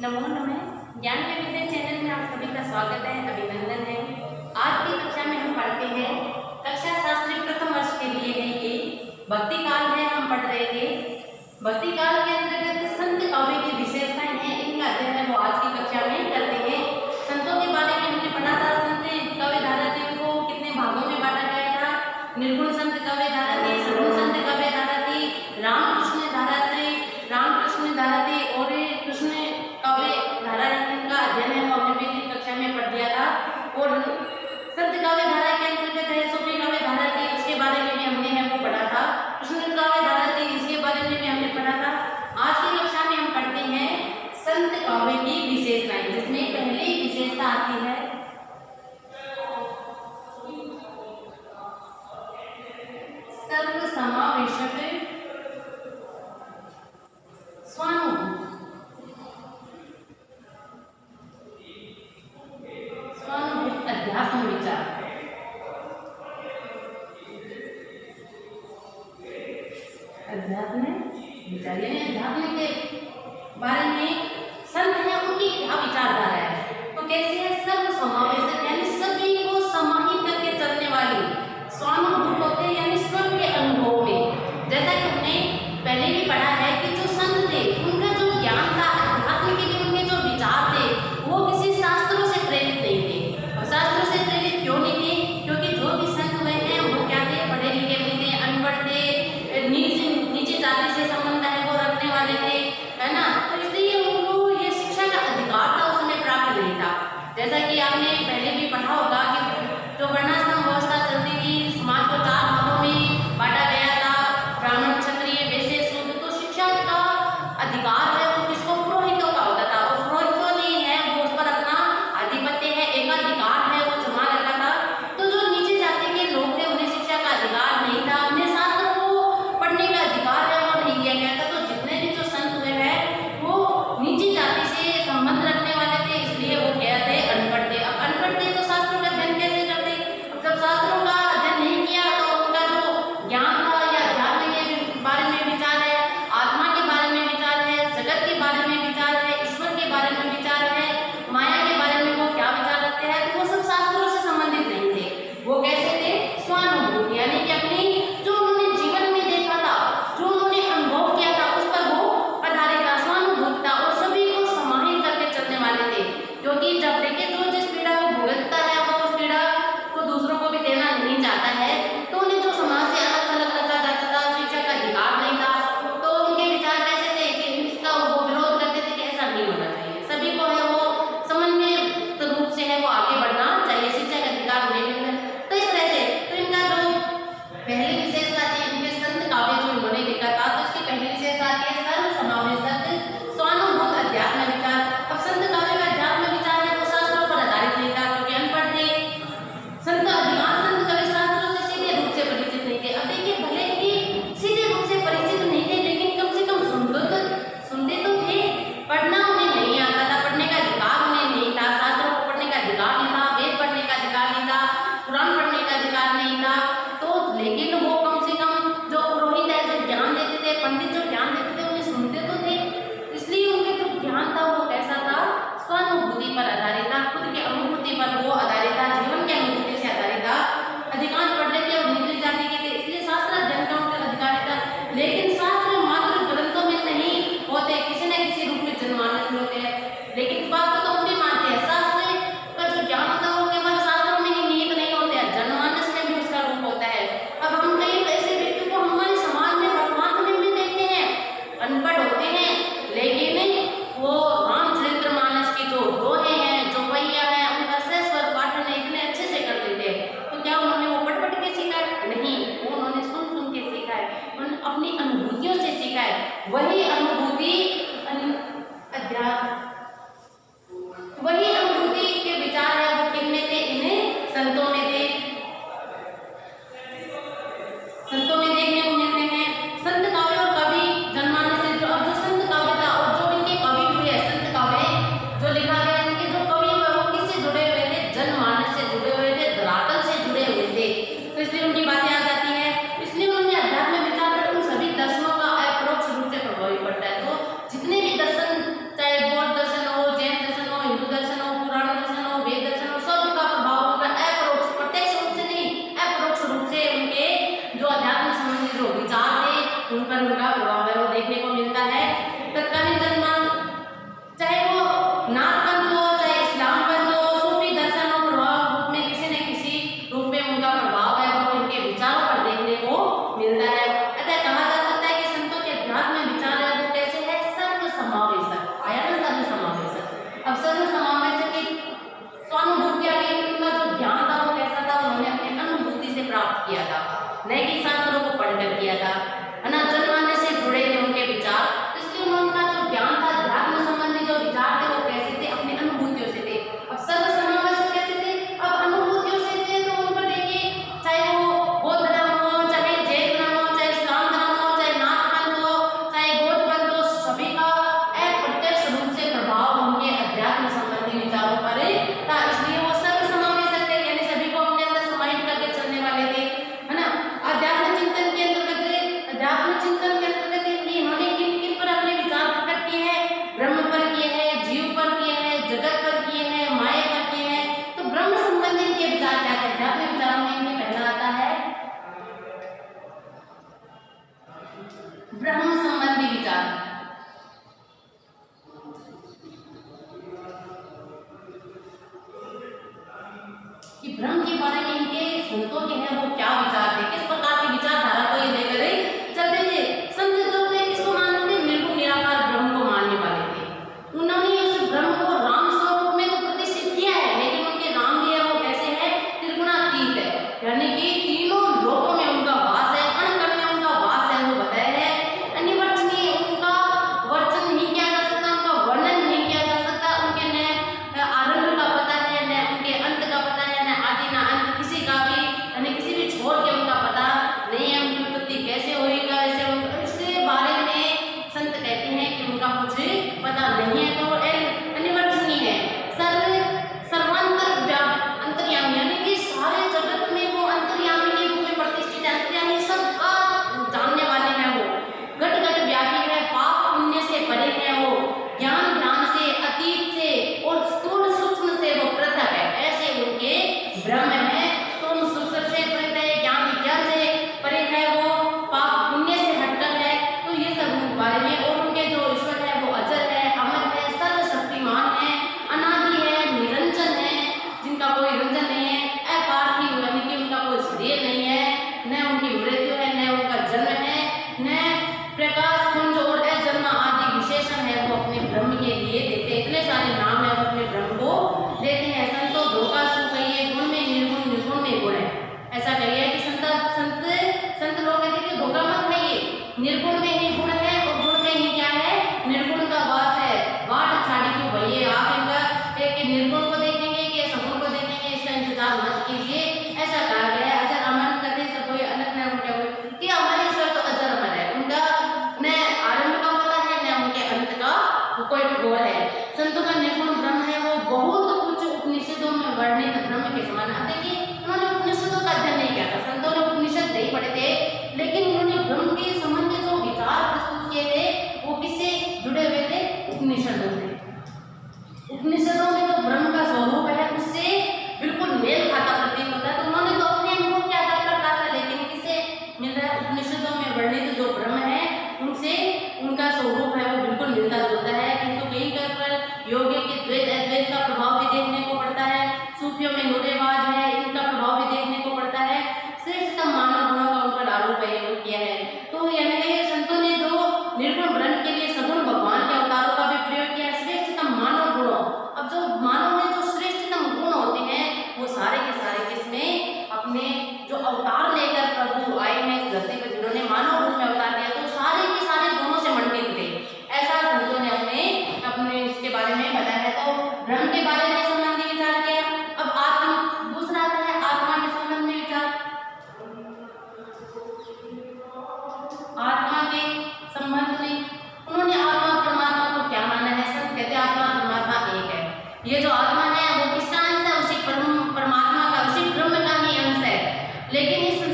नमो नमः। ज्ञान के विषय चैनल में आप सभी का स्वागत है, अभिनंदन है। आज की कक्षा में हम पढ़ते हैं कक्षा शास्त्री प्रथम वर्ष के लिए है ये भक्ति काल है। हम पढ़ रहे थे भक्ति काल के अंतर्गत संत काव्य की विशेषताएं हैं, इनका अध्ययन है वो आज की कक्षा में करते हैं। संतों के बारे में हमने पढ़ा था। संत काव्य धारा को कितने भागों में बांटा गया था। निर्गुण संत काव्य धारा थी, सगुण संत काव्य धारा थी, रामकृष्ण धारा थी, रामकृष्ण धारा थी और कृष्ण काव्य धारा का अध्ययन है वो हमने पिछली कक्षा में पढ़ दिया था। और संत काव्य धारा के अंतर्गत है सूफी काव्य धारा थी, उसके बारे में भी हमने है वो पढ़ा था। कृष्ण काव्य धारा थी, इसके बारे में भी हमने पढ़ा था। आज की कक्षा में हम पढ़ते हैं संत काव्य की विशेषताएं, जिसमें पहली विशेषता आती है सर्व समावेशक स्वानुभूति। अध्यात्म विचार, अध्यात्म विचार यानी अध्यात्म के बारे में संत है उनकी क्या विचारधारा है। तो कैसे है सर्व समावेशक यानी सभी को समाहित करके चलने वाली, स्वानुभूत होते यानी स्वयं के अनुभव में। जैसा कि हमने पहले भी पढ़ा है कि जो संत थे उनका जो ज्ञान था अध्यात्म के लिए, उनके जो विचार थे वो किसी शास्त्रों से प्रेरित नहीं थे। और शास्त्रों से प्रेरित क्यों नहीं थे? क्योंकि जो भी संत हुए हैं वो क्या थे, पढ़े लिखे नहीं थे, अनपढ़ थे, नीचे जाति से संबंध है वो रखने वाले थे, है ना। तो इसलिए उनको ये शिक्षा का अधिकार था उसमें प्राप्त नहीं था। जैसा कि आपने पहले भी पढ़ा होगा कि जो वर्णाश्रम व्यवस्था चलती थी, समाज को 4 भागों में बांटा गया था, ब्राह्मण, क्षत्रिय, वैश्य, शूद्र। तो शिक्षा का अधिकार है वो किसको, पुरोहितों का होता था। और पुरोहितों ने है वो उस पर अपना आधिपत्य है, एकाधिकार है वो जमा रखा था। तो जो नीचे जाति के लोग थे उन्हें शिक्षा का अधिकार नहीं था, उन्हें शास्त्रों को पढ़ने का अधिकार है वो नहीं दिया गया था। तो जितने भी जो संत हुए हैं वो नीची जाति से संबंध रखने वाले थे, इसलिए वो क्या थे, अनपढ़ थे। अब अनपढ़ थे तो शास्त्रों का अध्ययन कैसे करते? जब शास्त्रों का अध्ययन नहीं किया तो उनका जो ज्ञान था या अध्यात्म के बारे में विचार है, आत्मा के बारे में विचार है, जगत के बारे में विचार है, ईश्वर के बारे में विचार है, माया के बारे में वो क्या विचार रखते हैं, तो वो सब शास्त्रों से संबंधित नहीं थे। वो कैसे थे, स्वानुभूति यानी कि अपनी जो उन्होंने जीवन में देखा था, जो उन्होंने अनुभव किया था उस पर वो आधारित था, स्वानुभूति था। और सभी को समाहित करके चलने वाले थे। क्योंकि जब देखे तो जिस पीड़ा को भुगतता है वो उस पीड़ा को दूसरों को भी देना नहीं चाहता है। तो उन्हें जो समाज से अलग थलग रखा जाता था, शिक्षा का अधिकार नहीं था। तो उनके विचार कैसे थे कि इसका वो विरोध करते थे कि ऐसा नहीं होना चाहिए, सभी को है वो समन्वयित रूप से है वो आगे बढ़ना चाहिए, शिक्षा का अधिकार उन्हें मिलना। तो इस तरह से तो इनका जो पहली विशेषता थी, इनके संत काव्य जो इन्होंने लिखा था, तो इसकी पहली विशेषता थी सर्व समावेशक स्वानुभूत अध्यात्म विचार। अब संत काव्य का अध्यात्म विचार है वो शास्त्रों पर आधारित नहीं था, क्योंकि अनपढ़ थे। संत अधिकांश संत कवि शास्त्रों से सीधे रूप से परिचित नहीं थे। अब देखिए भले ही सीधे रूप से परिचित नहीं थे, लेकिन कम से कम सुनते तो थे। पढ़ना उन्हें नहीं आता था, पढ़ने का अधिकार उन्हें नहीं था, शास्त्रों को पढ़ने का अधिकार नहीं था, वेद पढ़ने का अधिकार नहीं था, पुराण पढ़ने का अधिकार नहीं था। तो लेकिन वो कम से कम जो पुरोहित है जो ज्ञान देते थे, पंडित जो ज्ञान देते थे, उन्हें सुनते तो थे। इसलिए उनके जो ज्ञान था वो कैसा था, स्वानुभूति पर आधारित था, खुद की अनुभूति पर वो आधारित था, जीवन की अनुभूति से आधारित था। अधिकांश पढ़ने थे और निचली जाति के थे, इसलिए शास्त्र अध्ययन का उनका अधिकार था। लेकिन शास्त्र मात्र ग्रंथों में नहीं होते, किसी न किसी रूप में जनमानस में होते हैं। लेकिन इस बात को तो हम भी मानते हैं, शास्त्र का जो ज्ञान होता है वो केवल शास्त्रों में ही निहित नहीं होते हैं, जनमानस में भी उसका रूप होता है। अब हम कई मिलता है। अतः कहा जा सकता है कि संतों के अध्यात्म विचार है वो कैसे है, सर्व समावेशक। आया ना सर्व समावेशक। अब सर्व समावेशक की स्वानुभूति आ गई, उनका जो ज्ञान था वो कैसा था, उन्होंने अपनी अनुभूति से प्राप्त किया था, न कि शास्त्रों को पढ़कर किया था, है ना। जनमानस से जुड़े थे उनके विचार, इसलिए उनका जो ज्ञान था, अध्यात्म संबंधी जो विचार थे वो कैसे थे, अपनी अनुभूतियों से थे। अब सर्व समावेशक कैसे थे, अब अनुभूतियों से थे, तो उन पर देखिए चाहे वो बौद्ध धर्म हो, चाहे जैन धर्म हो, चाहे इस्लाम धर्म हो, चाहे नाथ पंथ हो, चाहे बौद्ध पंथ हो, सभी का अप्रत्यक्ष रूप से प्रभाव उनके अध्यात्म संबंधी विचारों पर था। इसलिए वो सर्व समावेशक थे, यानी सभी को अपने अंदर समाहित करके चलने वाले थे, है ना। अध्यात्म चिंतन के अंतर्गत, अध्यात्म चिंतन के अंतर्गत इन्होंने किन किन पर अपने विचार प्रकट किए हैं, ब्रह्म पर किए हैं, जीव पर किए हैं, जगत पर किए हैं, माया पर किए हैं। तो ब्रह्म संबंधी इनके विचार क्या थे, अध्यात्म विचारों में इनके पहला आता है ब्रह्म संबंधी विचार। कि ब्रह्म के बारे में इनके संतों के हैं वो क्या विचार थे, किस प्रकार की विचारधारा को ये लेकर चलते थे। संत जो थे किसको मानते थे, निर्गुण निराकार ब्रह्म को मानने वाले थे। उन्होंने उस ब्रह्म को राम स्वरूप में तो प्रतिष्ठित किया है, लेकिन उनके राम लिया वो कैसे है, त्रिगुणातीत है, यानी कि तीनों लोकों में उनका वास है, कण कण में उनका वास है, वो बताया है। अनिवर्चनीय, उनका वर्णन नहीं किया जा सकता, उनका वर्णन नहीं किया जा सकता। उनके न आरंभ का पता है, न उनके अंत का पता है, न आदि न अंत किसी का भी, यानी किसी भी छोर के उनका पता नहीं है। उनकी उत्पत्ति कैसे हुई, कैसे इसके बारे में संत कहते हैं कि उनका कुछ पता नहीं है, तो वो अनिवर्चनीय है। सर्वांतर अंतर्यामी, यानी कि सारे जगत में वो अंतर्यामी के रूप में प्रतिष्ठित है, अंतर्यामी सबका जानने वाले हैं वो, घट घट व्यापी है, पाप पुण्य से परे है वो, ज्ञान ध्यान से, अतीत से और स्थूल सूक्ष्म से वो पृथक है, ऐसे उनके ब्रह्म है। स्थूल सूक्ष्म से पृथक है, ज्ञान विज्ञान से परे है वो, पाप पुण्य से हटकर है। तो ये सब उनके बारे में, और उनके जो ईश्वर है वो अजर है, अमर है, सर्वशक्तिमान है, अनादि है, निरंजन है, जिनका कोई रंजन नहीं है, अपार्थिव, यानी कि उनका कोई शरीर नहीं है, न उनकी मृत्यु है, न उनका जन्म है, न प्रकाश पुंज और अजन्मा आदि विशेषण है वो अपने ब्रह्म के लिए देते हैं। इतने सारे नाम है वो अपने ब्रह्म को देते हैं। संतो धोखा सुख कहिए, गुण में निर्गुण, निर्गुण में गुण है, ऐसा कहिए कि संत लोग कहते हैं कि धोखा मत खाइए, निर्गुण में ही गुण है और गुण में ही क्या है, निर्गुण का वास है। बाट छाड़ी क्यों भैया, आप इनका एक निर्गुण को देखेंगे कि सगुण को देखेंगे, इसका इंतजार मत कीजिए, ऐसा कहा गया है। अजर अमर करने से कोई अलग न उनके हुए कि हमारे ईश्वर तो अजर अमर है, उनका न आरंभ का पता है, न उनके अंत का कोई ठोर है। संतों का निर्गुण ब्रह्म है वो बहुत कुछ उपनिषदों में वर्णित ब्रह्म के समान है। देखिए उन्होंने उपनिषदों का अध्ययन नहीं किया था, संतों ने उपनिषद नहीं पढ़े थे, लेकिन उन्होंने ब्रह्म के संबंधी जो विचार प्रस्तुत किए थे वो किससे जुड़े हुए थे, उपनिषदों से। उपनिषदों में जो ब्रह्म का स्वरूप है उससे बिल्कुल मेल खाता प्रतीत होता है। तो उन्होंने तो अपने अनुभव के आधार पर कहा था, लेकिन किससे मिल रहा है, उपनिषदों में वर्णित जो ब्रह्म है उनसे उनका स्वरूप है वो बिल्कुल मिलता जुलता है। किंतु कहीं पर योगियों के द्वैत अद्वैत का प्रभाव भी देखने को पड़ता है, सूफियों में नूरेबाज है, इनका प्रभाव भी देखने को पड़ता है। श्रेष्ठतम मानव गुणों का उन पर आरोप किया है। तो यानी कि संतों ने जो निर्गुण ब्रह्म के लिए सगुण भगवान के अवतारों का भी प्रयोग किया, श्रेष्ठतम मानव गुणों। अब जो मानव में जो श्रेष्ठतम गुण होते हैं वो सारे के सारे किसमें, अपने जो अवतार लेकर प्रभु आए हैं इस धरती पर, जिन्होंने मानव रूप में अवतार लिया, तो सारे के सारे गुणों से मंडित थे, ऐसा संतों ने अपने इसके बारे में बताया है। तो ब्रह्म के बारे में संबंधी विचार किया। अब आत्मा, दूसरा आता है आत्मा के संबंध में विचार। आत्मा के संबंध में उन्होंने आत्मा परमात्मा को क्या माना है, संत कहते हैं आत्मा परमात्मा एक है। ये जो आत्मा है वो किसका अंश है, उसी परमात्मा का, उसी ब्रह्म का ही अंश है। लेकिन इस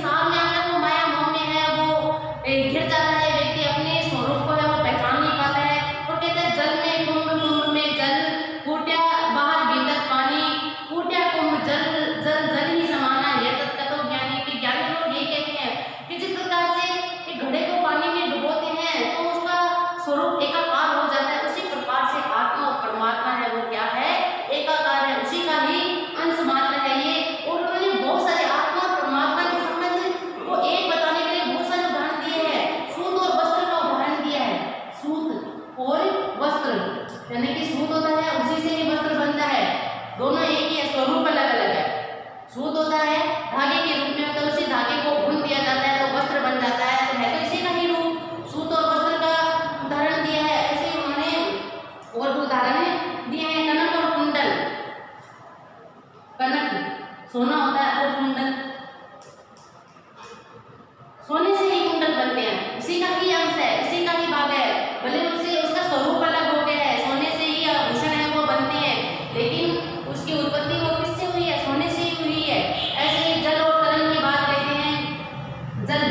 इसी का ही अंश है, इसी का ही भाग है। भले उसे उसका स्वरूप अलग हो गया है, सोने से ही आभूषण है वो बनते हैं, लेकिन उसकी उत्पत्ति वो किससे हुई है? सोने से ही हुई है। ऐसे ही जल और तरंग की बात कहते हैं। जल,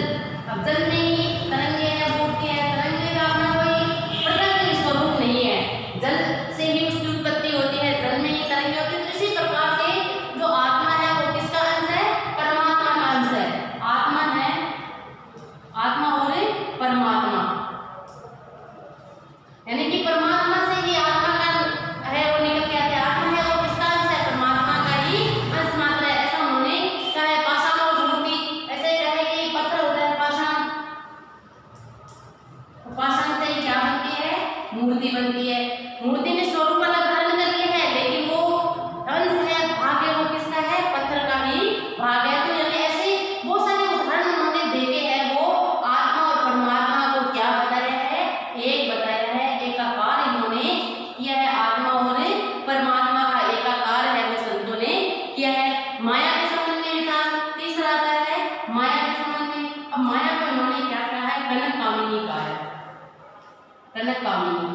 अब जल में ही तरंगे हैं, मूर्ति है। तरंगे का अपना कोई प्रकृति स्वरूप नहीं है, जल से ही उसकी उत्पत्ति होती है, जल में ही तरंगे होती है। तो इसी प्रकार से जो आत्मा है वो किसका अंश है? परमात्मा का अंश है। आत्मा है, आत्मा और परमात्मा, यानी कि परमात्मा से ही आत्मा का है वो निकल के आते हैं। आत्मा है वो किसका अंश है? परमात्मा का ही अंश मात्र है। ऐसा उन्होंने कहा है। पाषाण और मूर्ति, ऐसे ही कहे कि पत्थर होता है पाषाण, तो पाषाण से ही क्या बनती है? मूर्ति बनती है। मूर्ति ने स्वरूप अलग धारण कर लिया है, लेकिन वो अंश है, भाग है वो किसका है? पत्थर का ही भाग है। तो यानी ऐसे बहुत सारे उदाहरण उन्होंने देखे हैं। वो आत्मा और परमात्मा को क्या बताया है? एक बताया है, एकाकार इन्होंने किया है। आत्मा और परमात्मा का एकाकार है वो संतों ने किया है। माया के संबंध में भी था। तीसरा आता है माया के संबंध में। अब माया को इन्होंने क्या कहा है? कनक कामिनी कहा है, कनक कामिनी।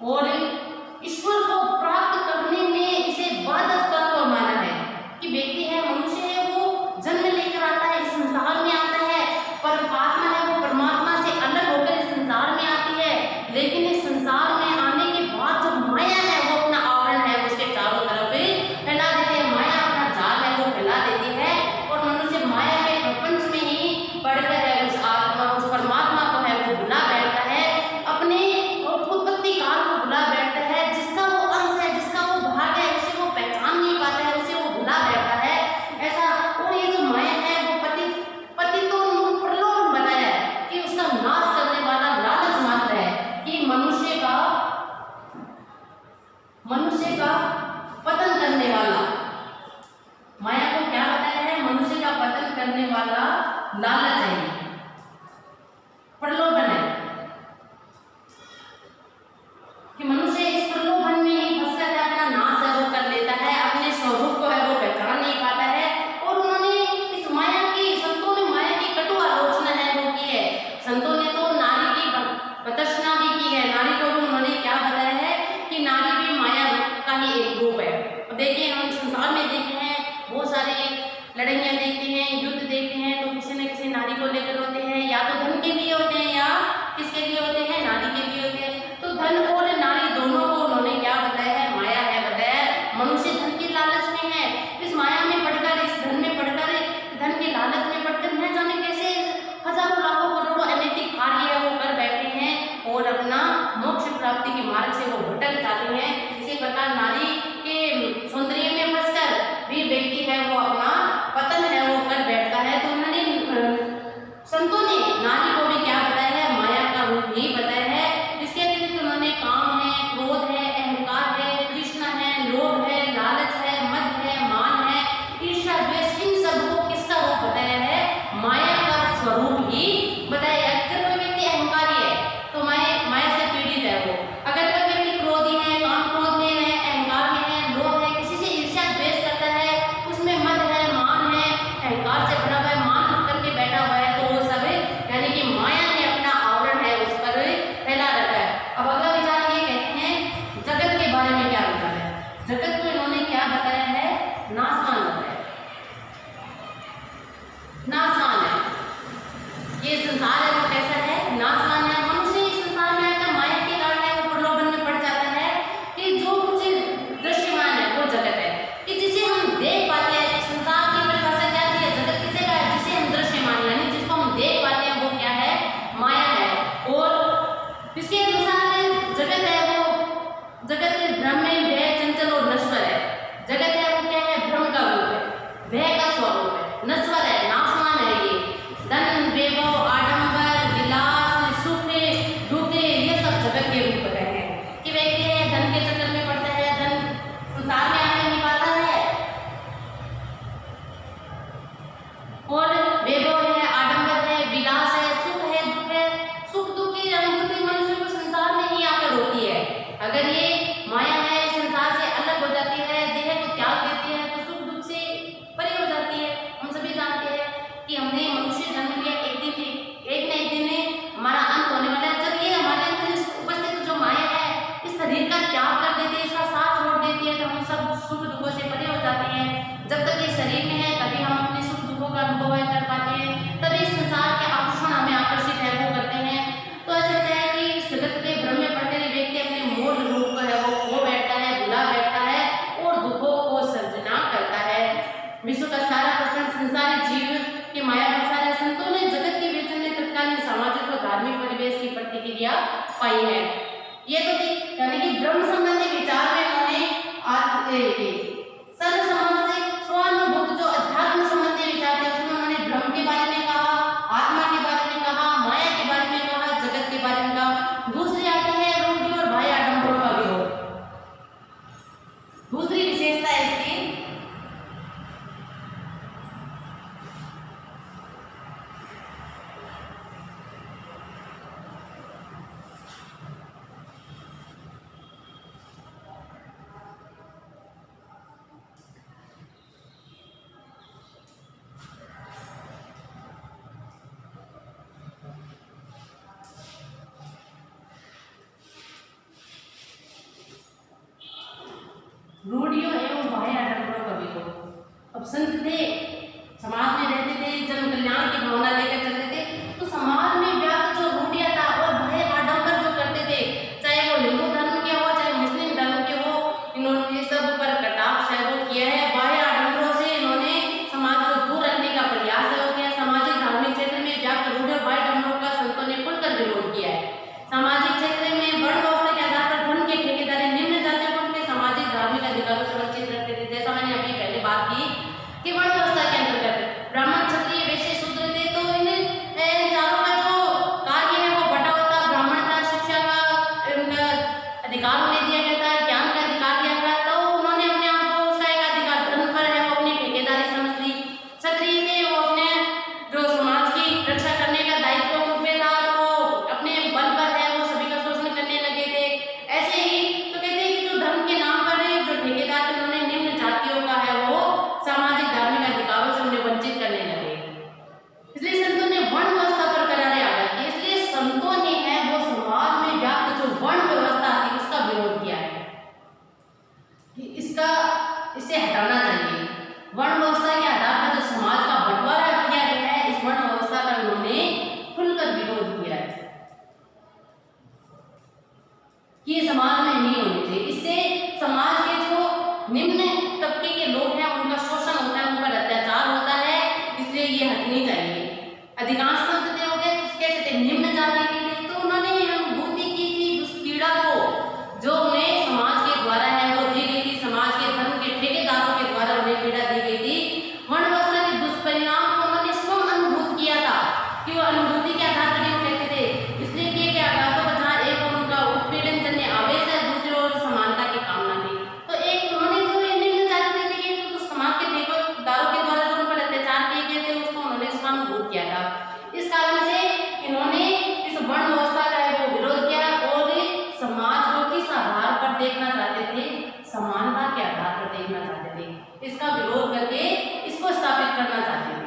और ईश्वर को प्राप्त करने में इसे बाधक तत्व माना है कि व्यक्ति है, मनुष्य है, वो जन्म लेकर आता है, इस संसार में आता है, पर आत्मा है वो परमात्मा से अलग होकर इस संसार में आती है। लेकिन इस संसार में आने के बाद जो माया है वो अपना आवरण है उसके चारों तरफ फैला देती है। माया अपना जाल है वो फैला देती है, और मनुष्य माया के प्रपंच में ही पड़कर है उस आत्मा, उस परमात्मा को है वो भुला बैठता है, अपने उत्पत्ति काल को भुला बैठता है। जिसका वो अंश है, जिसका वो भाग है, उसे वो पहचान नहीं पाता है, उसे वो भुला बैठता है। ऐसा, और ये जो माया है वो पति तो प्रलोभन बनाया है कि उसका नाश करने वाला लालच मात्र है, कि मनुष्य का पतन करने वाला। माया को क्या बताया है? मनुष्य का पतन करने वाला लालच है, प्रलोभन है, कि मनुष्य इस प्रलोभन में ही फंसकर अपना नाश है वो कर लेता है, अपने स्वरूप को है वो पहचान नहीं पाता है। और उन्होंने इस माया की, संतों ने माया की कटु आलोचना है वो की है। संतों ने तो नारी की प्रदर्शना भी की है। नारी को भी उन्होंने क्या बताया है कि नारी भी माया का ही एक रूप है। अब देखिए, हम संसार में देखते हैं बहुत सारे लड़ाइयाँ देखते हैं, युद्ध देखते हैं, तो किसी न किसी नारी को लेकर होते हैं, या तो धन के लिए होते हैं या किसके लिए होते हैं? नारी के लिए होते हैं। तो धन और नारी दोनों को उन्होंने क्या बताया है? माया है बताया। मनुष्य धन के लालच में है, इस माया में पड़कर, इस धन में पड़कर, धन के लालच में पड़कर न जाने कैसे हजारों लाखों करोड़ों अनैतिक कार्य है वो कर बैठे हैं, और अपना मोक्ष प्राप्ति के मार्ग से वो भटक जाते हैं। इसी प्रकार नारी के सौंदर्य में फंसकर भी व्यक्ति है वो अपना पतन है वो कर बैठता है। तो उन्होंने संतों ने नारी को भी क्या बताया है? माया का रूप ही बताया है। इसके अतिरिक्त उन्होंने काम है, क्रोध है, अहंकार है, तृष्णा है, लोभ है, लालच है, मद है, मान है, ईर्ष्या, द्वेष, इन सब को किसका रूप बताया है? माया का स्वरूप ही बताया। अगर कोई व्यक्ति अहंकारी है तो माया से पीड़ित है वो। अगर कोई व्यक्ति क्रोधी है, काम क्रोध में है, अहंकार में है, लोभ है, किसी से ईर्ष्या द्वेष करता है, उसमें मद है, मान है, अहंकार से भरा हुआ है, मान करके बैठा हुआ है, तो वो सब यानी कि माया ने अपना आवरण है उस पर फैला रखा है। अब अगला विचार ये कहते हैं जगत के बारे में क्या विचार है? जगत को इन्होंने क्या बताया है? नाशवान बताया, नाशवान है। ये संसार है वो कैसा है? नाशवान है। मनुष्य इस संसार में आकर माया के कारण है वो प्रलोभन में पड़ जाता है कि जो कुछ दृश्यमान है वो जगत है, कि जिसे हम देख पाते हैं। संसार की परिभाषा क्या दी है? जगत किसे का है? जिसे हम दृश्यमान यानी जिसको हम देख पाते हैं वो क्या है? माया है। और इसके अनुसार जगत है वो, जगत भ्रम में भय, चंचल और नश्वर है। जगत है वो क्या है? भ्रम का रूप है, भय का स्वरूप है, नश्वर है, नाशवान है। ये धन, वैभव, आडंबर, विलास, सुख, दुख, ये सब जगत के रूप है। कि व्यक्ति है धन के चक्कर में पड़ता है, धन संसार में आने नहीं पाता है, और वैभव है, आडंबर है, विलास है, सुख है, दुख है। सुख दुख की अनुभूति मनुष्य को संसार में ही आकर होती है। अगर ये माया है संसार से अलग हो जाती है, देह को त्याग देती है, तो सुख दुख से परे हो जाती है। हम सभी जानते हैं कि हमने मनुष्य जन्म लिया, एक न एक दिन पाई है। ये तो थी, यानी कि ब्रह्म संबंधी विचार में उन्होंने सर्व समाज से स्वानुभूत जो अध्यात्म संबंधी विचार थे उसमें उन्होंने ब्रह्म के बारे में कहा, आत्मा के बारे में कहा, माया के बारे में कहा, जगत के बारे में कहा। दूसरी आती है रूढ़ि और बाह्य आडंबरों का विरोध। दूसरी विशेषता है इसकी रूढ़ियों एवं बाह्य आडंबरों का विरोध। अब संत थे, समाज में रहते थे, जन कल्याण की भावना लेकर चलते थे, तो समाज में व्याप्त जो रूढ़ियां था और बाह्य आडंबर जो करते थे, चाहे वो हिंदू धर्म के हो चाहे मुस्लिम धर्म के हो, इन्होंने सब पर कटाक्ष है वो किया है। बाह्य आडंबरों से इन्होंने समाज को दूर रखने का प्रयास है वो किया। सामाजिक धार्मिक क्षेत्र में व्याप्त रूढ़ि और बाह्य आडंबरों का संतों ने खुलकर विरोध किया है। सामाजिक क्षेत्र में वर्ण व्यवस्था के आधार पर धन के ठेकेदारी निम्न जातियों को उनके सामाजिक धार्मिक अधिकारों से वंचित रखते थे। जैसा मैंने अभी पहले बात की कि वर्ण व्यवस्था के अंतर्गत ब्राह्मण क्षत्रिय वैश्य शूद्र थे, तो इन चारों का जो कार्य है वो बटा हुआ था। ब्राह्मण का शिक्षा का अधिकार उन्हें दिया गया था, ज्ञान का अधिकार दिया गया, तो उन्होंने अपने आप को उसका एक अधिकार धन पर है वो अपनी ठेकेदारी समझ ली। क्षत्रिय थे, वो अपने जो समाज की रक्षा करने का दायित्व उन पे था, तो वो अपने बल पर है वो सभी का शोषण करने लगे थे। ऐसे ही तो कहते हैं कि जो धर्म के नाम पर जो ठेकेदार थे उन्होंने निम्न जातियों का है वो सामाजिक धार्मिक अधिकारों से उन्हें वंचित करने लगे। इसलिए संतों ने वर्ण व्यवस्था पर करारे आघात किया। इसलिए संतों ने है वो समाज में व्याप्त जो वर्ण व्यवस्था थी उसका विरोध किया है कि इसे हटाना चाहिए। वर्ण व्यवस्था के आधार पर जो समाज का बंटवारा किया गया है, इस वर्ण व्यवस्था का उन्होंने खुलकर विरोध किया है कि ये समाज में नहीं होनी चाहिए। इससे समाज के जो निम्न तबके के लोग हैं उनका शोषण होता है, उन पर अत्याचार होता है, इसलिए ये हटनी चाहिए। अधिकांश संत थे हो गए कैसे थे, निम्न जाति के थे, तो उन्होंने अनुभूति की थी उस पीड़ा को जो उन्हें समाज के द्वारा है वो दी गई थी, समाज के धर्म के ठेकेदारों के द्वारा उन्हें पीड़ा दी गई थी। वर्ण व्यवस्था के दुष्परिणाम को उन्होंने स्वयं अनुभूत किया था कि वो अनुभूति के आधार पर वो कहते थे। इसलिए किए गए आघातों पर जहाँ एक और उनका उत्पीड़न जन्य आवेश है, दूसरी ओर समानता की कामना थी। तो एक उन्होंने जो ये निम्न जाति थे तो समाज के ठेकेदारों के द्वारा जो उन पर अत्याचार किए गए थे उसको उन्होंने स्वानुभूत किया था। इस कारण से इन्होंने इस वर्ण व्यवस्था का है वो विरोध किया और समाज को किस आधार पर देखना चाहते थे, समानता के आधार पर देखना चाहते थे। इसका विरोध करके इसको स्थापित करना चाहते थे।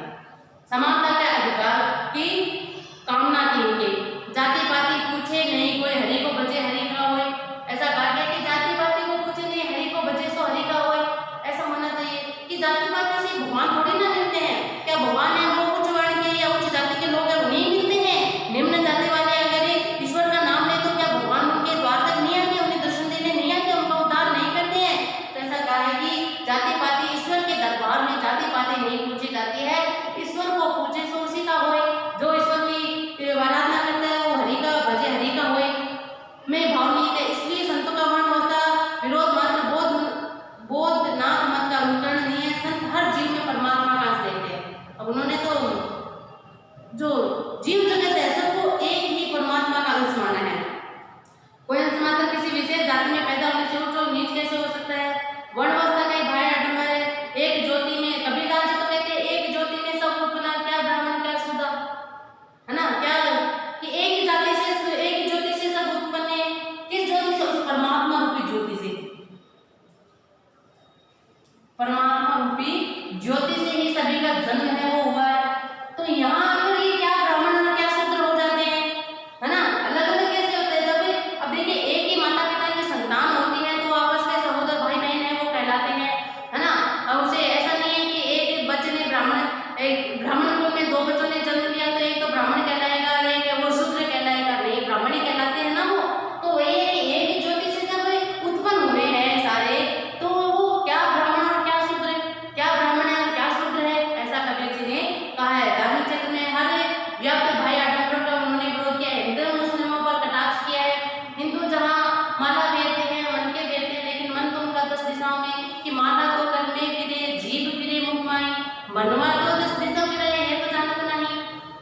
समानता के अधिकार की कामना थी उनके। जाति पाति पूछे नहीं कोई हरि को बचे हरि का होए, ऐसा कहा गया कि जाति पाति को पूछे नहीं हरि को बचे सो हरि का होए। ऐसा होना चाहिए कि जाति पाति से भगवान थोड़ी ना मिलते हैं। क्या भगवान है वो उच्च वर्ण के या उच्च जाति के लोग हैं वो नहीं मिलते हैं? निम्न जाति वाले अगर ईश्वर का नाम ले तो क्या भगवान उनके द्वार तक नहीं आते, उन्हें दर्शन देने नहीं आते, उनका उद्धार नहीं करते हैं? तो ऐसा कहा है कि जाति पाति ईश्वर के दरबार में जाति पाति नहीं पूछी जाती है, ईश्वर को पूछे सो उसी का होए। जो ईश्वर की आराधना करता है वो हरि का भजे हरि का होए में भाव नहीं है। इसलिए संतों का वर्ण व्यवस्था विरोध मात्र बोध नाथ मत का अनुकरण नहीं है। संत हर जीव में परमात्मा का अंश देखते हैं। अब उन्होंने तो जो जीव जगत है सबको एक ही परमात्मा का अंश माना है। कोई अंश मात्र किसी विशेष जाति में पैदा होने से उच्च और नीच कैसे हो सकता है? वर्ण व्यवस्था का बाह्य आडंबर है। एक ज्योति में कबीरदास जी तो कहते हैं एक ज्योति में सब उत्पन्न, क्या ब्राह्मण क्या शूद्र, है ना, क्या कि एक ही जाति से एक ही ज्योति से सब उत्पन्न है। किस ज्योति से? उस परमात्मा रूपी ज्योति से। परमात्मा रूपी ज्योति से ही सभी का जन्म है वो हुआ है। तो यहाँ पर ये क्या ब्राह्मण और क्या शूद्र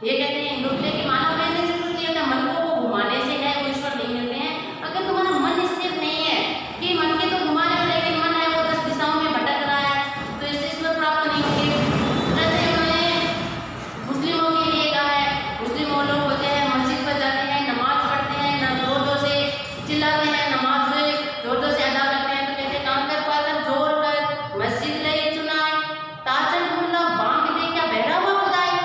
ये कहते हैं लोटले के मानव कहने से कुछ नहीं होता, मन को घुमाने से है वो ईश्वर नहीं मिलते हैं। अगर तुम्हारा मन स्थिर नहीं है कि मन के तो घुमा रहे हो लेकिन मन है वो 10 दिशाओं में भटक रहा है, तो इससे ईश्वर प्राप्त नहीं होंगे। जैसे उन्होंने मुस्लिमों के लिए कहा है, मुस्लिम वो लोग होते हैं मस्जिद पर जाते हैं, नमाज पढ़ते हैं, जोर जोर से चिल्लाते हैं, नमाज जोर जोर से अदा करते हैं, तो कहते काम कर पाकर जोर कर मस्जिद ले चुनाए ताचन मुल्ला बांग दे, क्या बहरा हुआ खुदा है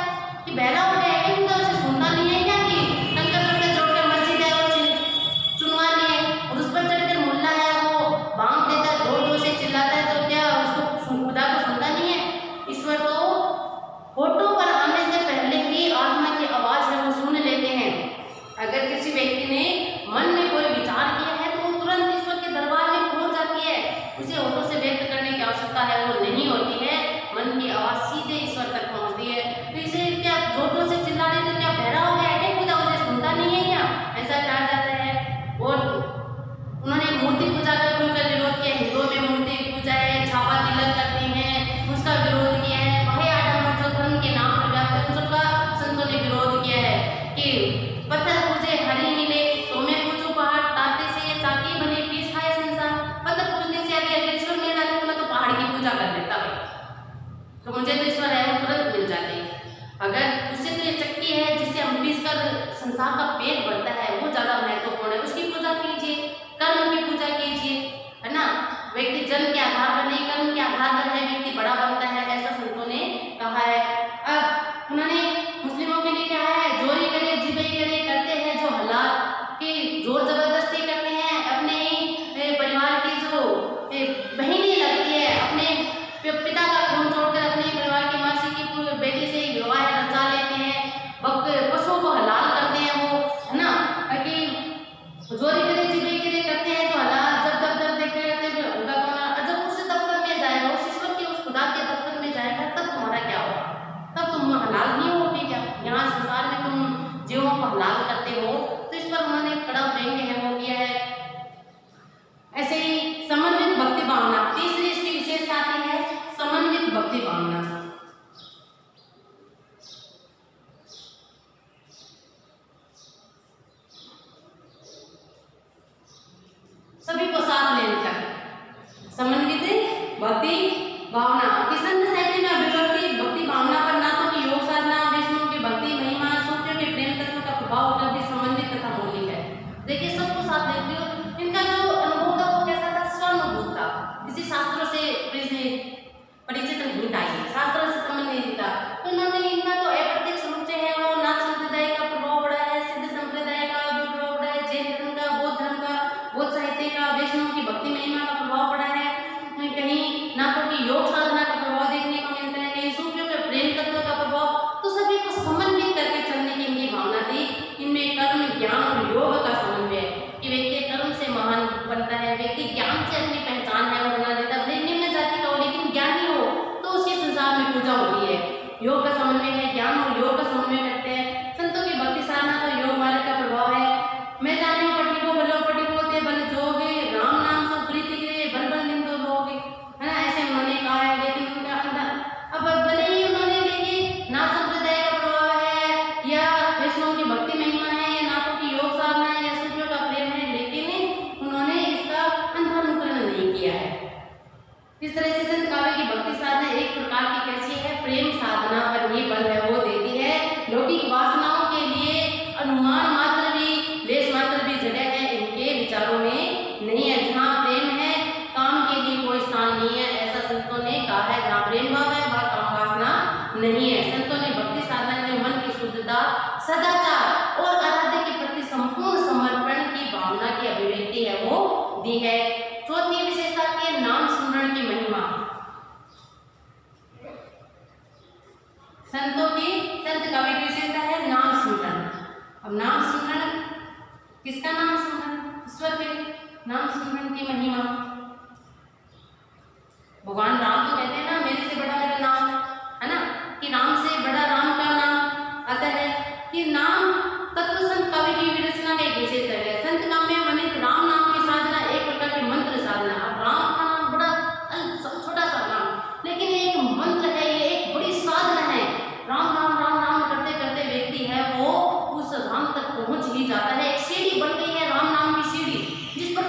कि बहरा हो गया है कि उसे सुनता नहीं है क्या कि कंकर करके जोड़ के मस्जिद है वो चुनवा लिए और उस पर चढ़कर मुल्ला है वो बांग देता है, जोर जोर से चिल्लाता है, तो क्या उसको खुदा को सुनता नहीं है? ईश्वर तो होठों पर आने से पहले ही आत्मा की आवाज है वो सुन लेते हैं। अगर किसी व्यक्ति ने मन में कोई विचार किया है तो वो तुरंत ईश्वर के दरबार में पहुंच जाती है, उसे होठों से व्यक्त करने की आवश्यकता है वो नहीं होती है, मन की आवाज सीधे ईश्वर तक पहुंचती है। तो इसे क्या जोर से चिल्ला रहे तो क्या बहरा हो गया है क्या खुदा उसे सुनता नहीं है क्या, ऐसा कहा जाता है। और उन्होंने मूर्ति पूजा का खुलकर विरोध किया, हिंदुओं में मूर्ति पूजा है, छापा तिलक करते हैं, उसका विरोध किया है, वही आडम्बर जो धर्म के नाम पर व्याप्त है उसका संतों ने विरोध किया है कि पत्थर पूजे हरि मिले तो मैं पूछूं पहाड़, ताते से ताकि बने पीस खाए संसार। पत्थर पूजने से अगर ईश्वर मिल जाते तो मैं तो पहाड़ की पूजा कर लेता भाई, तो मुझे तो ईश्वर है वो तुरंत मिल जाते हैं। अगर उससे तो ये चक्की है जिससे हम पीस कर संसार का पेट भरता है वो ज्यादा महत्वपूर्ण है, उसकी पूजा कीजिए, कर्म की पूजा कीजिए, है ना। व्यक्ति जन्म के आधार पर नहीं कर्म के आधार पर है व्यक्ति बड़ा बनता है, ऐसा संतों ने कहा है। अब उन्होंने मुस्लिमों के लिए कहा है जोरी करे जिबई करे करते हैं जो हलाल की जोर जबरदस्ती करते हैं, अपने ही परिवार की जो बहनें लगती है अपने पिता का खून छोड़कर अपने परिवार की मासी की बेटी से विवाह रचा लेते हैं, पशुओं को हलाल करते हैं वो, है ना। कि जोरी करे जिबई करे करते हैं जो हलाल, जब दब दब देखते रहते हैं उनका कौन, जब उस दफ्तर में जाएगा उस ईश्वर के उस खुदा के दफ्तर में जाएगा तब तुम्हारा क्या होगा, तब तुम हलाल नहीं होगे क्या? यहाँ संसार में तुम जीवों को हलाल करते हो, तो इस पर उन्होंने कड़ा व्यंग्य है वो किया है। ऐसे ही समन्वित भक्ति भावना, तीसरी इसकी विशेषता आती है समन्वित भक्ति भावना। सभी को साथ लेकर समन्वित भक्ति भावना की संत साहित्य में अभिव्यक्ति भक्ति भावना पर नाथों की योग साधना, वैष्णव की भक्ति महिमा, सूफियों के प्रेम तत्व का प्रभाव उधर भी समन्वित तथा मौलिक है। देखिए सबको साथ लेते हो, इनका जो अनुभव था वो कैसा था, स्वानुभूत था, किसी शास्त्रों से परिचित नहीं था, शास्त्रों से संबंध नहीं था। तो उन्होंने इनका तो अप्रत्यक्ष रूप से है वो नाथ संप्रदाय का प्रभाव पड़ा है, सिद्ध संप्रदाय का भी प्रभाव पड़ा है, जैन धर्म का, बौद्ध धर्म का, बौद्ध साहित्य का, वैष्णव की भक्ति महिमा का प्रभाव पड़ा है, कहीं नाथों की योग साधना का प्रभाव देखने को मिलता है, कहीं सूफियों के प्रेम तत्व का प्रभाव। तो सभी को समन्वित करके चलने की इनकी भावना थी। इनमें कर्म ज्ञान और योग का समन्वय है कि व्यक्ति कर्म से महान बनता है, व्यक्ति ज्ञान से अपनी पहचान है वो बना देता है, भले निम्न जाति का हो लेकिन ज्ञानी हो तो उसके संसार में पूजा होती है। योग का समन्वय है, ज्ञान और योग का समन्वय करते हैं। संतों की भक्ति साधना तो योग मार्ग का प्रभाव है। मैं जाने पटी को भलो पटी बोलते बल जोगे, राम नाम से प्रीति करे बल बल निंदो लोगे, है ना, ऐसे उन्होंने कहा है। लेकिन उनका अंदर अब भले ही उन्होंने देखिए नाथ संप्रदाय का प्रभाव है या वैष्णव की भक्ति महिमा है या नाथों की योग साधना है या सूफियों का प्रेम है, लेकिन उन्होंने इसका अंधानुकरण नहीं किया है। इस तरह से संत काव्य की भक्ति साधना एक प्रकार की कैसी है, प्रेम साधना पर ये बल है वो देती है। लौकिक वासनाओं के लिए अनुमान मात्र भी, लेश मात्र भी जगह है इनके विचारों में नहीं है। जहाँ प्रेम है काम के लिए कोई स्थान नहीं है, ऐसा संतों ने कहा है। जहाँ प्रेम भाव है वहाँ काम वासना नहीं है। संतों ने भक्ति साधना में मन की शुद्धता, सदाचार और आराध्य के प्रति संपूर्ण समर्पण की भावना की अभिव्यक्ति है वो दी है। चौथी विशेषता की नाम स्मरण की महिमा। संतों की संत कवि की विशेषता है नाम स्मरण। अब नाम स्मरण किसका नाम स्मरण? ईश्वर के नाम स्मरण की महिमा। भगवान राम तो कहते हैं ना मेरे से बड़ा मेरा नाम है ना, कि राम से बड़ा राम का नाम आता है कि नाम तत्व संत कवि की रचना का एक विशेष है। संत काव्य में वर्णित राम नाम की साधना एक प्रकार की मंत्र साधना। अब राम का नाम बड़ा छोटा सा नाम लेकिन एक मंत्र है, ये एक बड़ी साधना है। राम राम राम राम करते करते व्यक्ति ही जाता है। एक सीढ़ी बन गई है राम नाम की सीढ़ी, जिस पर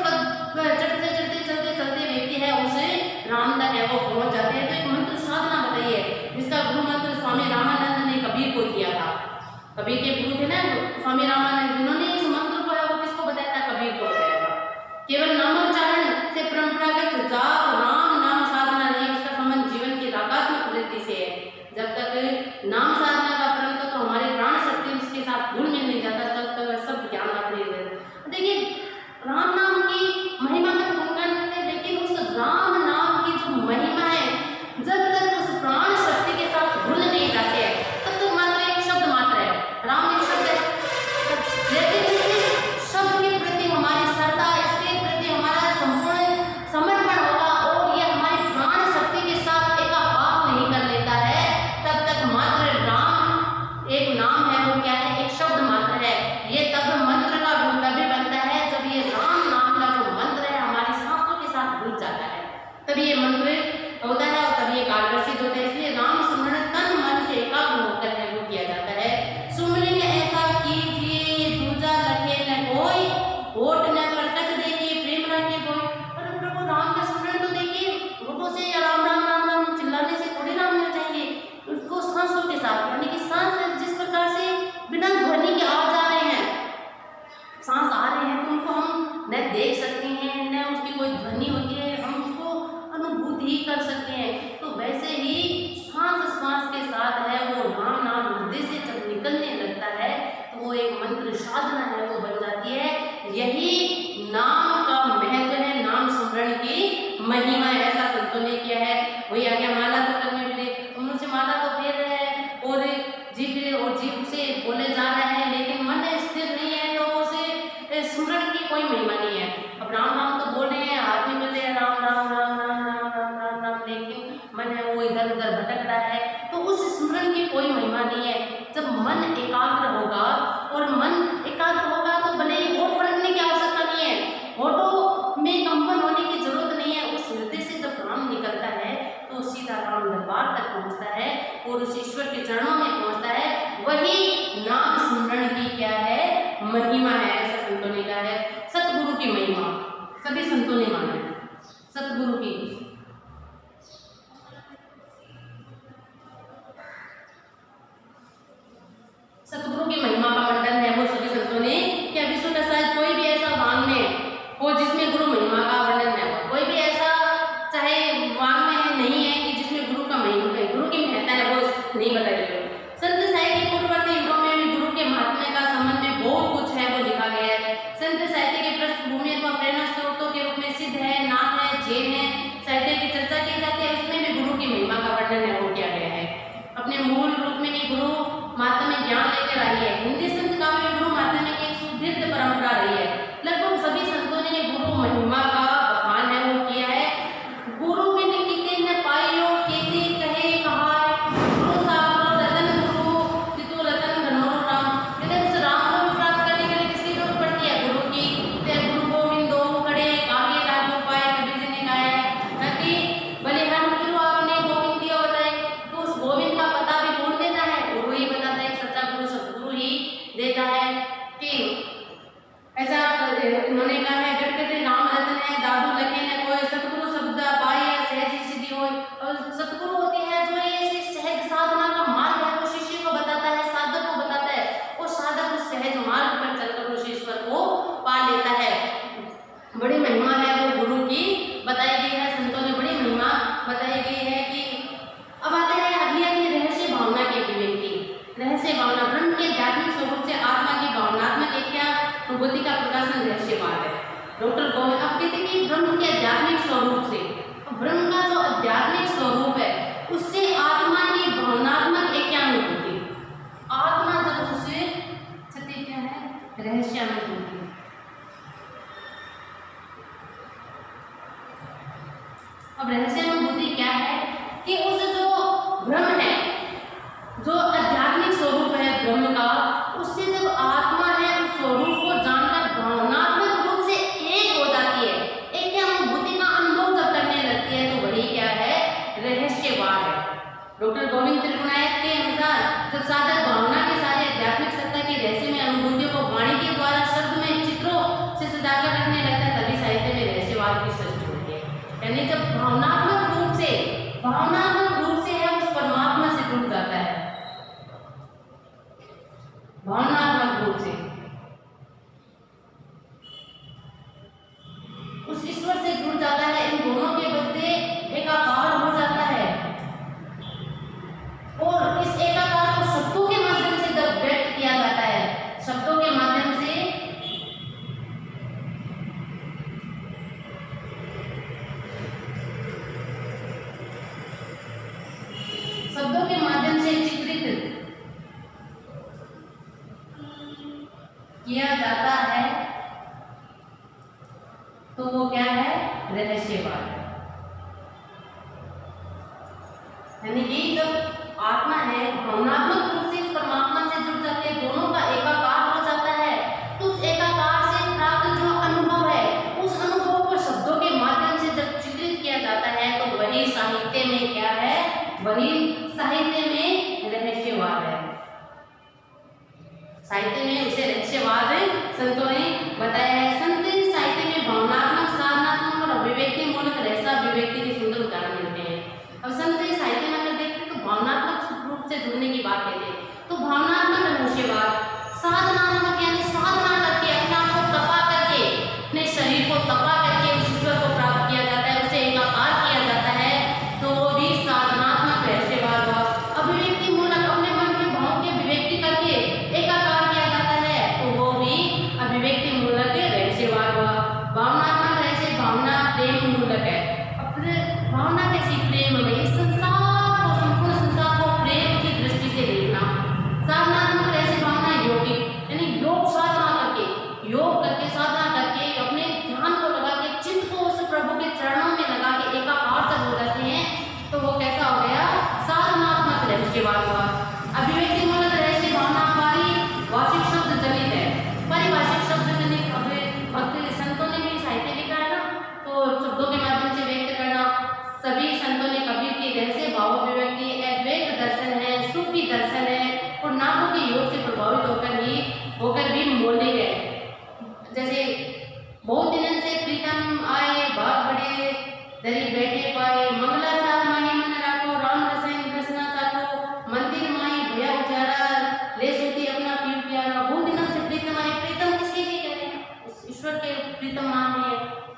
चढ़ते चढ़ते चलते चलते व्यक्ति है उसे राम तक है वो पहुंच जाते हैं। तो एक मंत्र साधना बताई है जिसका गुरु मंत्र स्वामी रामानंद ने कबीर को दिया था। कबीर के गुरु थे ना स्वामी रामानंद, जिन्होंने इस मंत्र को है वो किसको बताया था? कबीर को बताया था। केवल नामोच्चारण से परंपरागत जाप राम नाम साधना नहीं, उसका संबंध जीवन की रागात्मक वृत्ति से है। जब तक नाम साधना का परम तो हमारे प्राण शक्ति उसके साथ घुल मिल नहीं जाता तब तक सब ज्ञान मात्र ही रहता। देखिए राम नाम की महिमा का गुणगान करते हैं, लेकिन उस राम नाम की जो महिमा है जब तक उस प्राण शक्ति के साथ घुल नहीं जाते हैं तब तक मात्र एक शब्द मात्र है। राम एक शब्द है, लेकिन इस शब्द के प्रति हमारी श्रद्धा, इसके प्रति हमारा संपूर्ण समर्पण होगा और ये हमारी प्राण शक्ति के साथ एकाभाव नहीं कर लेता है तब तक मात्र राम एक नाम है, वो क्या है? एक शब्द मात्र है। ये तब मंत्र का रूप तभी बनता है जब ये राम नाम का जो मंत्र है हमारी सांसों के साथ घुल जाता है, तभी ये मंत्र होता है और तभी ये कार्य सिद्ध होता है। इसलिए राम स्मरण तन मन से एकाग्र होकर है वो किया जाता है। सुमरन ऐसा कीजिए दूजा लखे न कोई, होठ न प्रकट देखिए प्रेम रखे कोई। अरे प्रभु राम का स्मरण तो देखिए होठों से या राम राम राम राम चिल्लाने से थोड़ी राम मिल जाएंगे, उसको सांसों के साथ, यानी कि सांस जिस प्रकार से बिना ध्वनि के आवाज आ रहे हैं, सांस आ रहे हैं तो उनको हम न देख सकते हैं न उसकी कोई ध्वनि होती है, हम उसको अनुभूति ही कर सकते हैं। तो वैसे ही सांस श्वास के साथ है वो राम नाम हृदय से जब निकलने लगता है तो वो एक मंत्र साधना है वो बन जाती है। यही नाम का महत्व है, नाम स्मरण की महिमा है, ऐसा संतों ने किया है। वही आगे माला तो करने मिले, उन्होंने से माला तो फेर रहे हैं और जीभ से बोले जा रहे हैं, लेकिन मन स्थिर नहीं है तो उसे स्मरण की कोई महिमा नहीं है। अब राम नाम तो बोल रहे हैं, हाथ में बोले राम राम राम राम राम राम राम राम, लेकिन मन है वो इधर उधर भटक रहा है, तो उस स्मरण की कोई महिमा नहीं है। जब मन एकाग्र होगा और मन एकाग्र होगा तो भले ही होठ फड़कने की आवश्यकता नहीं है, होठों में कंपन होने की जरूरत नहीं है। उस हृदय से जब राम निकलता है तो सीधा राम दरबार तक पहुंचता है और उस ईश्वर के चरणों में पहुंचता है। वही नाम स्मरण की क्या है? महिमा है, ऐसा संतों ने कहा है। सतगुरु की महिमा सभी संतों ने माना है। सतगुरु की सतगुरु की महिमा का मंडन है वो सभी संतों ने क्या विश्व का शायद कोई भी ऐसा वांग में हो जिसमें गुरु महिमा का वर्णन है, कोई भी ऐसा चाहे वांग में नहीं है कि जिसमें गुरु का महिमा गुरु की महत्ता है वो नहीं बताई गई। संत साहित्य पूर्ववर्ती युगों में भी गुरु के महात्म्य का संबंध में बहुत कुछ है वो लिखा गया है। संत साहित्य के पृष्ठभूमि अथवा प्रेरणा स्रोतों के रूप में सिद्ध है, नाथ है, जैन है, साहित्य की चर्चा की जाती है, उसमें भी गुरु की महिमा का वर्णन है वो किया गया है। अपने मूल रूप में ही गुरु महात्म्य ज्ञान लेकर आई है। हिंदी संत काव्य में गुरु महात्म्य की एक सुदीर्घ परंपरा रही है। लगभग सभी संतों ने गुरु महिमा का बखान है वो किया है। गुरु बिन किते न पाइयो केते कहे कहाय, गुरु सागर रतन गुरु तितु रतन घनोर राम। यदि उस राम को प्राप्त करने के लिए किसकी जरूरत पड़ती है? गुरु की। गुरु गोविंद दो खड़े आगे लागू पाए, कबीर जी ने कहा है ताकि बलिहान गुरु आपने गोविंद दिया बताए, तो उस गोविंद का पता भी कौन देता है? गुरु ही बताता है। सच्चा गुरु सतगुरु ही देता है। कि ऐसा उन्होंने कहा है गटगटे राम रतन है दादू लखे न कोई, सतगुरु शब्द पाए सहज सिद्धि होय। और सतगुरु होते हैं जो ये सहज साधना का मार्ग है वो शिष्य को बताता है, साधक को बताता है, और साधक उस सहज मार्ग पर चलकर उस ईश्वर को पा लेता है। बड़ी महिमा है वो गुरु की बताई गई है, संतों ने बड़ी महिमा बताई गई है। कि अब आते हैं अगली रहस्य भावना की अभिव्यक्ति। रहस्य भावना ब्रह्म के आध्यात्मिक स्वरूप से आत्मा की भावनात्मक एक प्रबुद्धि का प्रकाशन रहस्यवाद है। डॉक्टर गोविंद आप कहते हैं कि ब्रह्म के आध्यात्मिक स्वरूप से, ब्रह्म का जो आध्यात्मिक स्वरूप है उससे आत्मा की भावनात्मक एक क्या अनुभूति, आत्मा जब उससे छते क्या है? रहस्यानुभूति। अब रहस्यानुभूति क्या है? कि उस जो ब्रह्म है, जो आध्यात्मिक स्वरूप है ब्रह्म का, उससे जब आत्मा है उस स्वरूप को जानकर भावनात्मक रूप से एक हो जाती है, एक क्या अनुभूति का अनुभव जब करने लगती है, तो वही क्या है? रहस्यवाद है। डॉक्टर गोविंद त्रिगुणायत के अनुसार भावनात्मक रूप से उस ईश्वर से जुड़ जाता है। इन दोनों के बदले एकाकार हो जाता है और इस एकाकार को शब्दों के माध्यम से जब व्यक्त किया जाता है, शब्दों के माध्यम से चित्रित किया जाता है, तो वो क्या है? रहस्यवाद। यानी कि जब आत्मा है भावनात्मक रूप से इस परमात्मा से जुड़ जाते हैं, दोनों का एकाकार हो जाता है, तो उस एकाकार से प्राप्त जो अनुभव है, उस अनुभव को शब्दों के माध्यम से जब चित्रित किया जाता है, तो वही साहित्य में क्या है? वही साहित्य में रहस्यवाद है। साहित्य में उसे रहस्यवाद संतों ने बताया है। संत साहित्य में भावनात्मक, साधनात्मक और अभिव्यक्ति मूलक रहस्य अभिव्यक्ति के सुंदर उदाहरण मिलते हैं। अब संत साहित्य में अगर देखते हैं तो भावनात्मक रूप से जुड़ने की बात कहते हैं, तो भावनात्मक रहस्यवाद, साधनात्मक यानी साधना करके अपने आप को तपा करके, अपने शरीर को तपा करके उस ईश्वर को प्राप्त किया जाता है, उसे एकाकार किया जाता है, तो वो भी साधनात्मक रहस्यवाद हुआ। अभिव्यक्ति मूलक अपने मन के भाव की अभिव्यक्ति करके एकाकार किया जाता है, तो वो भी अभिव्यक्ति मूलक रहस्यवाद हुआ। भावनात्मक रहस्य भावना प्रेम मूलक है। अपने भावना कैसी? प्रेम में इस संसार को, संपूर्ण संसार को प्रेम की दृष्टि से देखना। साधनात्मक रहस्य भावना योगिक, यानी योग साधना करके, योग करके साधना करके अपने ध्यान को लगा के चित्त को उस प्रभु के चरणों में लगा के एकाकार जब हो जाते हैं, तो वो कैसा हो गया? साधनात्मक रहस्यवाद हुआ। अभिव्यक्ति मूलक रहस्य भावना पारिभाषिक शब्द जनित है। पारिभाषिक शब्द जनित भक्ति संतों ने भी साहित्य लिखा है ना, तो शब्दों के माध्यम से व्यक्त करना। सभी संतों ने कबीर की रहस्य भाव अभिव्यक्ति, अद्वैत दर्शन है, सूफी दर्शन है और नागों के योग से प्रभावित होकर भी मोले गए। जैसे बहुत दिनों से प्रीतम आए, भाग बड़े दरी बैठे पाए, मंगलाचार माही मन राखो, राम रसायन रसना चाखो, मंदिर माही भया उजारा, ले सोती अपना पीर प्यारा। बहुत दिनों से प्रीतम आए, प्रीतम किसके लिए कह रहे हैं? उस ईश्वर के प्रीतम मान है।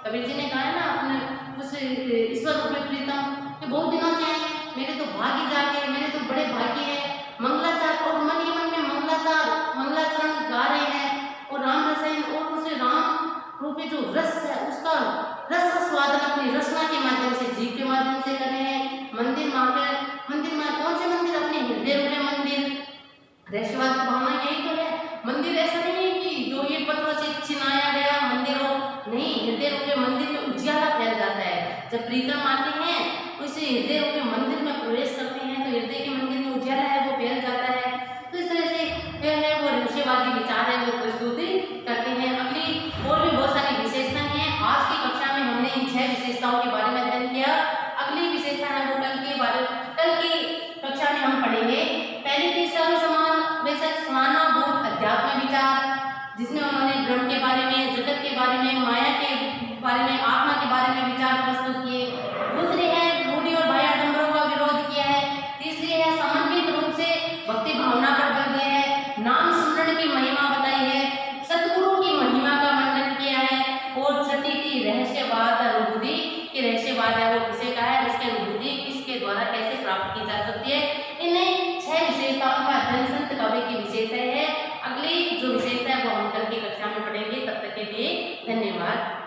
कबीर जी ने कहा है ना अपने उस ईश्वर रूपी प्रीतम कि बहुत दिनों से आए, मेरे तो भाग्य जाके, मेरे तो बड़े भाग्य है। मंगलाचार और मन ही मन में मंगलाचरण गा रहे हैं और राम रसायन और उसे राम रूपी जो रस है उसका रस स्वादन अपनी रचना के माध्यम से, जीव के माध्यम से कर रहे हैं। मंदिर में कौन से मंदिर? अपने हृदय रूपी मंदिर। रहस्यवाद की भावना यही तो है। मंदिर ऐसा नहीं है कि जो ये पत्थरों से चिनाया गया मंदिर हो, नहीं, हृदय रूपी मंदिर में उजियारा फैल जाता है। जब प्रीतम आते हैं उसे हृदय रूपी मंदिर में प्रवेश करते हैं, तो हृदय के मंदिर में उजियारा है वो फैल जाता है। तो इस तरह से है वो रहस्यवादी विचार है वो प्रस्तुति करते हैं। अगली और भी बहुत सारी विशेषताएं हैं। आज की कक्षा में हमने इन 6 विशेषताओं के बारे में अध्ययन किया। अगली विशेषता है वो कल की कक्षा में हम पढ़ेंगे। पहली थी सर्व समावेशक समानाभूत अध्यात्म विचार, जिसमें उन्होंने ब्रह्म के बारे में, जगत के बारे में, माया के बारे में, आत्मा के बारे में विचार प्रस्तुत किए। दूसरी है रूढ़ि और बाह्य आडंबरों का विरोध किया है। तीसरी है समन्वित रूप से भक्ति भावना पर बल दिया है। नाम स्मरण की महिमा बताई है। सतगुरु की महिमा का मंडन किया है। और छठी थी रहस्यवाद अनुभूति की रहस्यवाद है वो किसे कहा है, इसकी अनुभूति किसके द्वारा कैसे प्राप्त की जा सकती है। इन्हें 6 विशेषताओं का अध्ययन संत कवि की विशेषता है। अगली जो विशेषता है वो हम कल की कक्षा में पढ़ेंगे। तब तक के लिए धन्यवाद।